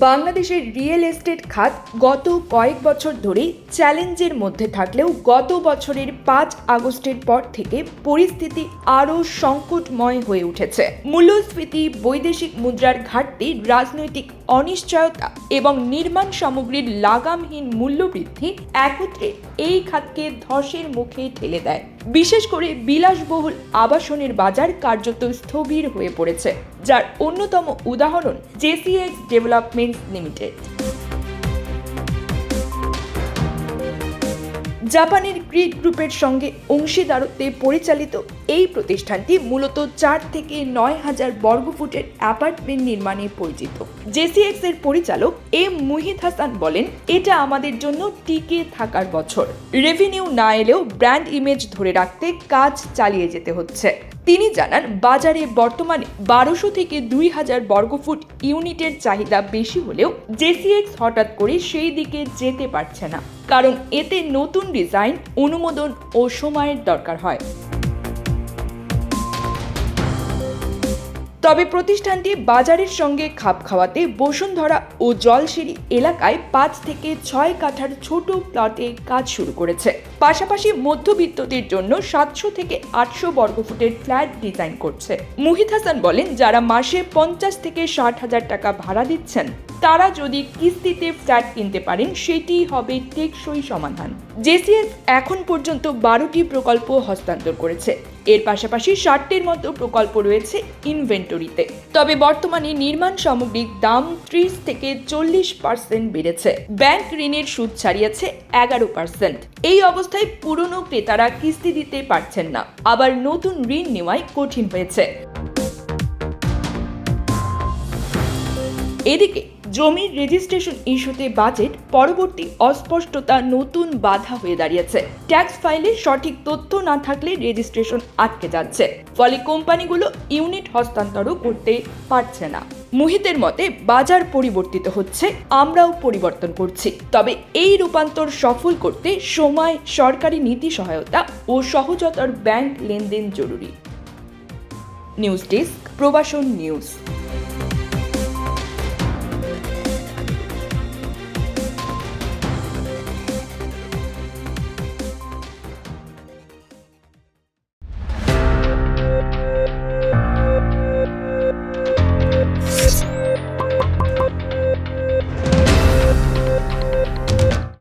বাংলাদেশের real estate খাত গত কয়েক বছর ধরে চ্যালেঞ্জের মধ্যে থাকলেও গত বছরের 5 আগস্টের পর থেকে পরিস্থিতি আরও সংকটময় হয়ে উঠেছে। মূল্যস্ফীতি, বৈদেশিক মুদ্রার ঘাটতি, রাজনৈতিক অনিশ্চয়তা এবং নির্মাণ সামগ্রীর লাগামহীন মূল্যবৃদ্ধি একত্রে এই খাতকে ধসের মুখে ঠেলে দেয়। বিশেষ করে বিলাসবহুল আবাসনের বাজার কার্যত স্থবির হয়ে পড়েছে, যার অন্যতম উদাহরণ জেসিএক্স ডেভেলপমেন্টস লিমিটেড। জাপানের গ্রিড গ্রুপের সঙ্গে অংশীদারত্বে পরিচালিত এই প্রতিষ্ঠানটি মূলত 4 থেকে 9,000 বর্গফুটের অ্যাপার্টমেন্ট নির্মাণে পরিচিত। জেসিএক্স এর পরিচালক এম মুহিত হাসান বলেন, এটা আমাদের জন্য টিকে থাকার বছর। রেভিনিউ না এলেও ব্র্যান্ড ইমেজ ধরে রাখতে কাজ চালিয়ে যেতে হচ্ছে। তিনি জানান, বাজারে বর্তমানে 1200 থেকে 2000 বর্গফুট ইউনিটের চাহিদা বেশি হলেও জেসিএক্স হঠাৎ করে সেই দিকে যেতে পারছে না, কারণ এতে নতুন ডিজাইন, অনুমোদন ও সময়ের দরকার হয়। তবে প্রতিষ্ঠানটি বাজারের সঙ্গে খাপ খাওয়াতে বসুন্ধরা ও জলসিঁড়ি এলাকায় 5 থেকে 6 কাঠার ছোট প্লটে কাজ শুরু করেছে। পাশাপাশি মধ্যবিত্তদের জন্য 700 থেকে 800 বর্গফুটের ফ্ল্যাট ডিজাইন করছে। মুহিত হাসান বলেন, যারা মাসে 50 থেকে 60,000 টাকা ভাড়া দিচ্ছেন, তারা যদি কিস্তিতে ফ্ল্যাট কিনতে পারেন, সেটিই হবে টেকসই সমাধান। জেসিএক্স এখন পর্যন্ত 12টি প্রকল্প হস্তান্তর করেছে। এর পাশাপাশি 60টির মতো প্রকল্প রয়েছে ইনভেন্টরিতে। তবে বর্তমানে নির্মাণ সামগ্রিক দাম 30 থেকে 40% বেড়েছে। ব্যাংক ঋণের সুদ ছাড়িয়েছে 11%। এই অবস্থায় পুরনো ক্রেতারা কিস্তি দিতে পারছেন না, আবার নতুন ঋণ নেওয়াই কঠিন হয়েছে। এদিকে জমির রেজিস্ট্রেশন ইস্যুতে বাজেট পরবর্তী অস্পষ্টতা নতুন বাধা হয়ে দাঁড়িয়েছে। ট্যাক্স ফাইলে সঠিক তথ্য না থাকলে রেজিস্ট্রেশন আটকে যাচ্ছে, ফলে কোম্পানিগুলো ইউনিট হস্তান্তরও করতে পারছে না। মুহিতের মতে, বাজার পরিবর্তিত হচ্ছে, আমরাও পরিবর্তন করছি। তবে এই রূপান্তর সফল করতে সময়, সরকারি নীতি সহায়তা ও সহজতর ব্যাংক লেনদেন জরুরি। নিউজ ডেস্ক, প্রবাসন নিউজ।